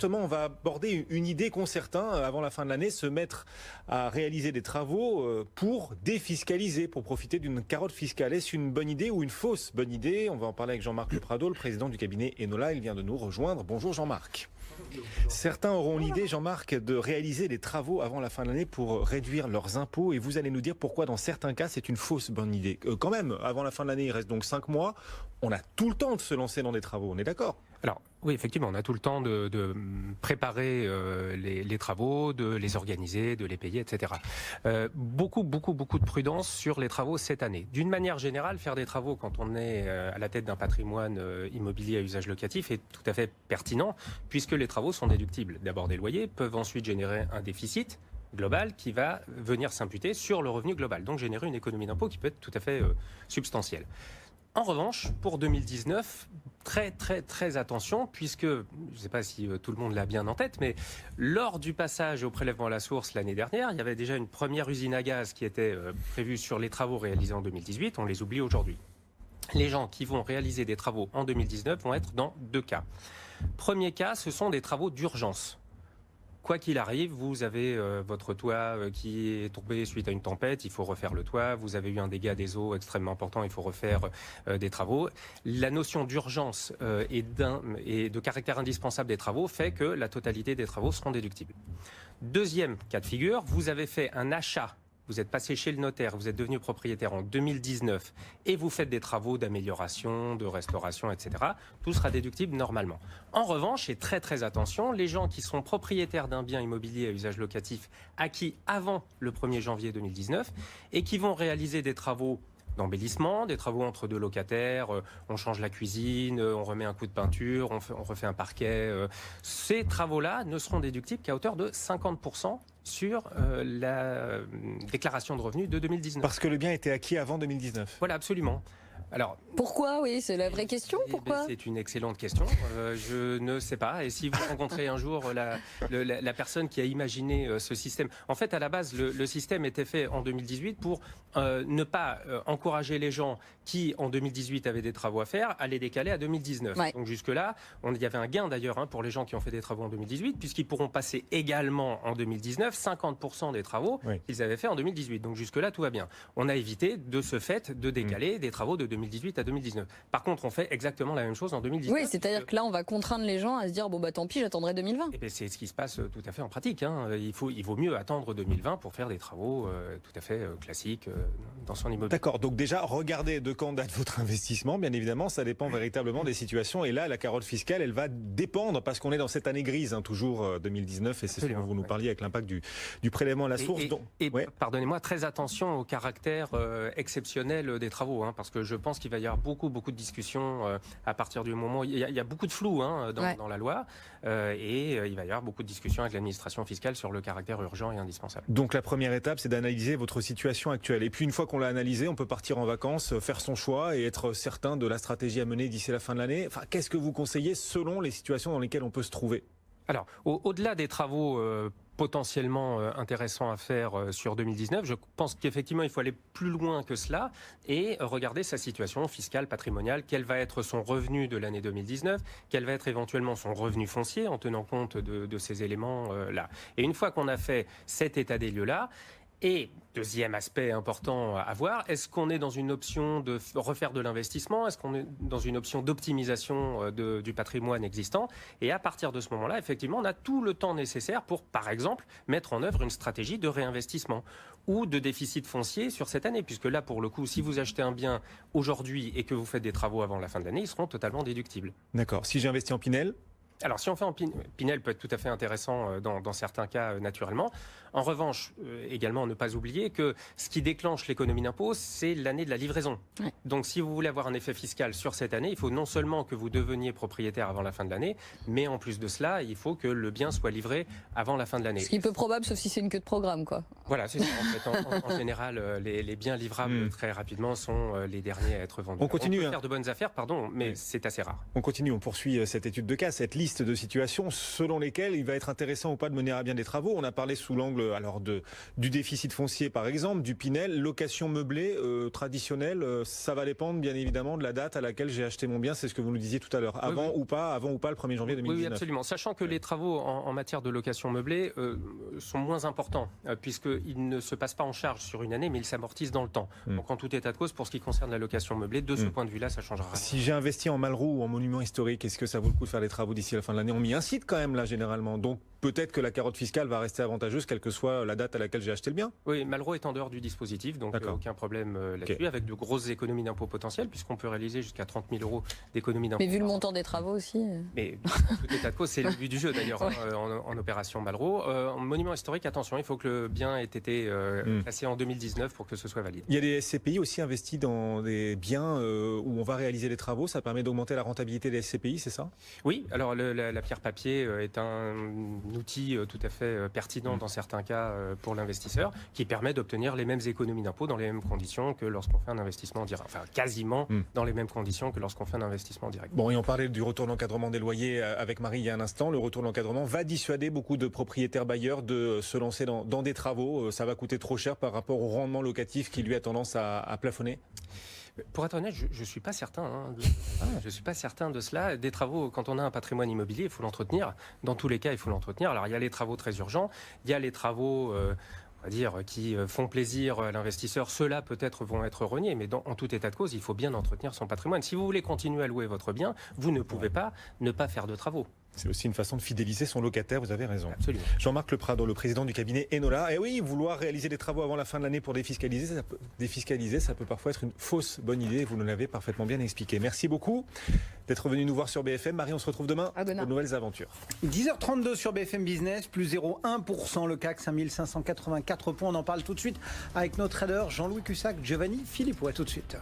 justement, on va aborder une idée qu'ont certains, avant la fin de l'année, se mettre à réaliser des travaux pour défiscaliser, pour profiter d'une carotte fiscale. Est-ce une bonne idée ou une fausse bonne idée? On va en parler avec Jean-Marc Le Prado, le président du cabinet Enola. Il vient de nous rejoindre. Bonjour Jean-Marc. Certains auront l'idée, Jean-Marc, de réaliser des travaux avant la fin de l'année pour réduire leurs impôts. Et vous allez nous dire pourquoi, dans certains cas, c'est une fausse bonne idée. Quand même, avant la fin de l'année, il reste donc 5 mois. On a tout le temps de se lancer dans des travaux. On est d'accord? Alors, oui, effectivement, on a tout le temps de préparer les travaux, de les organiser, de les payer, etc. Beaucoup de prudence sur les travaux cette année. D'une manière générale, faire des travaux quand on est à la tête d'un patrimoine immobilier à usage locatif est tout à fait pertinent, puisque les travaux sont déductibles. D'abord des loyers, peuvent ensuite générer un déficit global qui va venir s'imputer sur le revenu global, donc générer une économie d'impôt qui peut être tout à fait substantielle. En revanche, pour 2019, très attention, puisque, je ne sais pas si tout le monde l'a bien en tête, mais lors du passage au prélèvement à la source l'année dernière, il y avait déjà une première usine à gaz qui était prévue sur les travaux réalisés en 2018, on les oublie aujourd'hui. Les gens qui vont réaliser des travaux en 2019 vont être dans 2 cas. Premier cas, ce sont des travaux d'urgence. Quoi qu'il arrive, vous avez votre toit qui est tombé suite à une tempête, il faut refaire le toit. Vous avez eu un dégât des eaux extrêmement important, il faut refaire des travaux. La notion d'urgence et de caractère indispensable des travaux fait que la totalité des travaux seront déductibles. Deuxième cas de figure, vous avez fait un achat. Vous êtes passé chez le notaire, vous êtes devenu propriétaire en 2019 et vous faites des travaux d'amélioration, de restauration, etc. Tout sera déductible normalement. En revanche, et très attention, les gens qui sont propriétaires d'un bien immobilier à usage locatif acquis avant le 1er janvier 2019 et qui vont réaliser des travaux d'embellissement, des travaux entre 2 locataires, on change la cuisine, on remet un coup de peinture, on refait un parquet. Ces travaux-là ne seront déductibles qu'à hauteur de 50% sur la déclaration de revenus de 2019. Parce que le bien était acquis avant 2019. Voilà, absolument. Alors, pourquoi? Oui, c'est la vraie question. Pourquoi? C'est une excellente question. Je ne sais pas. Et si vous rencontrez un jour la personne qui a imaginé ce système, en fait, à la base, le système était fait en 2018 pour ne pas encourager les gens qui, en 2018, avaient des travaux à faire, à les décaler à 2019. Ouais. Donc jusque-là, il y avait un gain d'ailleurs pour les gens qui ont fait des travaux en 2018, puisqu'ils pourront passer également en 2019 50% des travaux qu'ils avaient fait en 2018. Donc jusque-là, tout va bien. On a évité de ce fait de décaler des travaux de 2018 à 2019. Par contre, on fait exactement la même chose en 2019. Oui, c'est-à-dire que là, on va contraindre les gens à se dire bon bah tant pis, j'attendrai 2020. Et bien, c'est ce qui se passe tout à fait en pratique. Il vaut mieux attendre 2020 pour faire des travaux tout à fait classiques dans son immobilier. D'accord. Donc déjà, regardez de quand date votre investissement. Bien évidemment, ça dépend véritablement des situations. Et là, la carotte fiscale, elle va dépendre parce qu'on est dans cette année grise, toujours 2019, et c'est ce dont vous nous parliez avec l'impact du prélèvement à la source. Pardonnez-moi, très attention au caractère exceptionnel des travaux, parce que je pense qu'il va y avoir beaucoup de discussions à partir du moment où il y a beaucoup de flou dans la loi et il va y avoir beaucoup de discussions avec l'administration fiscale sur le caractère urgent et indispensable. Donc la première étape, c'est d'analyser votre situation actuelle. Et puis une fois qu'on l'a analysé, on peut partir en vacances, faire son choix et être certain de la stratégie à mener d'ici la fin de l'année. Enfin, qu'est-ce que vous conseillez selon les situations dans lesquelles on peut se trouver? Alors, au-delà des travaux potentiellement intéressants à faire sur 2019, je pense qu'effectivement, il faut aller plus loin que cela et regarder sa situation fiscale, patrimoniale, quel va être son revenu de l'année 2019, quel va être éventuellement son revenu foncier en tenant compte de ces éléments-là. Et une fois qu'on a fait cet état des lieux-là, et deuxième aspect important à voir, est-ce qu'on est dans une option de refaire de l'investissement? Est-ce qu'on est dans une option d'optimisation du patrimoine existant? Et à partir de ce moment-là, effectivement, on a tout le temps nécessaire pour, par exemple, mettre en œuvre une stratégie de réinvestissement ou de déficit foncier sur cette année. Puisque là, pour le coup, si vous achetez un bien aujourd'hui et que vous faites des travaux avant la fin de l'année, ils seront totalement déductibles. D'accord. Si j'ai investi en Pinel? Alors, si on fait en Pinel, peut être tout à fait intéressant dans certains cas, naturellement. En revanche, également, ne pas oublier que ce qui déclenche l'économie d'impôt, c'est l'année de la livraison. Ouais. Donc, si vous voulez avoir un effet fiscal sur cette année, il faut non seulement que vous deveniez propriétaire avant la fin de l'année, mais en plus de cela, il faut que le bien soit livré avant la fin de l'année. Ce qui est peu probable, sauf si c'est une queue de programme, quoi. Voilà, c'est ça. En général, les biens livrables très rapidement sont les derniers à être vendus. On continue. On peut faire de bonnes affaires, mais c'est assez rare. On continue, on poursuit cette étude de cas, cette liste pistes de situation selon lesquelles il va être intéressant ou pas de mener à bien des travaux. On a parlé sous l'angle du déficit foncier par exemple, du Pinel, location meublée traditionnelle. Ça va dépendre bien évidemment de la date à laquelle j'ai acheté mon bien. C'est ce que vous nous disiez tout à l'heure. Avant ou pas le 1er janvier 2019. Oui, absolument. Sachant que les travaux en matière de location meublée sont moins importants puisqu'ils ne se passent pas en charge sur une année, mais ils s'amortissent dans le temps. Donc en tout état de cause, pour ce qui concerne la location meublée, de ce point de vue-là, ça changera rien. Si j'ai investi en Malraux ou en monument historique, est-ce que ça vaut le coup de faire les travaux d'ici à la fin de l'année? On m'y incite quand même là généralement. Donc peut-être que la carotte fiscale va rester avantageuse, quelle que soit la date à laquelle j'ai acheté le bien. Oui, Malraux est en dehors du dispositif, donc aucun problème là-dessus, avec de grosses économies d'impôts potentielles, puisqu'on peut réaliser jusqu'à 30 000 € d'économies d'impôts. Mais vu le montant des travaux aussi. Mais en tout état de cause, c'est le but du jeu d'ailleurs en opération Malraux. En monument historique, attention, il faut que le bien ait été classé en 2019 pour que ce soit valide. Il y a des SCPI aussi investis dans des biens où on va réaliser les travaux. Ça permet d'augmenter la rentabilité des SCPI, c'est ça? Oui, alors la pierre papier est un outil tout à fait pertinent dans certains cas pour l'investisseur, qui permet d'obtenir les mêmes économies d'impôts dans les mêmes conditions que lorsqu'on fait un investissement direct. Enfin, quasiment dans les mêmes conditions que lorsqu'on fait un investissement direct. Bon, et on parlait du retour d'encadrement des loyers avec Marie il y a un instant. Le retour d'encadrement va dissuader beaucoup de propriétaires bailleurs de se lancer dans des travaux. Ça va coûter trop cher par rapport au rendement locatif qui lui a tendance à plafonner. Pour être honnête, je suis pas certain. Je suis pas certain de cela. Des travaux, quand on a un patrimoine immobilier, il faut l'entretenir. Dans tous les cas, il faut l'entretenir. Alors, il y a les travaux très urgents, il y a les travaux, on va dire, qui font plaisir à l'investisseur. Ceux-là, peut-être, vont être reniés. Mais en tout état de cause, il faut bien entretenir son patrimoine. Si vous voulez continuer à louer votre bien, vous ne pouvez pas ne pas faire de travaux. C'est aussi une façon de fidéliser son locataire, vous avez raison. Absolument. Jean-Marc Le Prado, le président du cabinet Enola. Et oui, vouloir réaliser des travaux avant la fin de l'année pour défiscaliser, ça peut parfois être une fausse bonne idée. Vous nous l'avez parfaitement bien expliqué. Merci beaucoup d'être venu nous voir sur BFM. Marie, on se retrouve demain pour de nouvelles aventures. 10h32 sur BFM Business, plus 0,1%, le CAC 5584 points. On en parle tout de suite avec notre trader Jean-Louis Cussac, Giovanni Philippot. À tout de suite.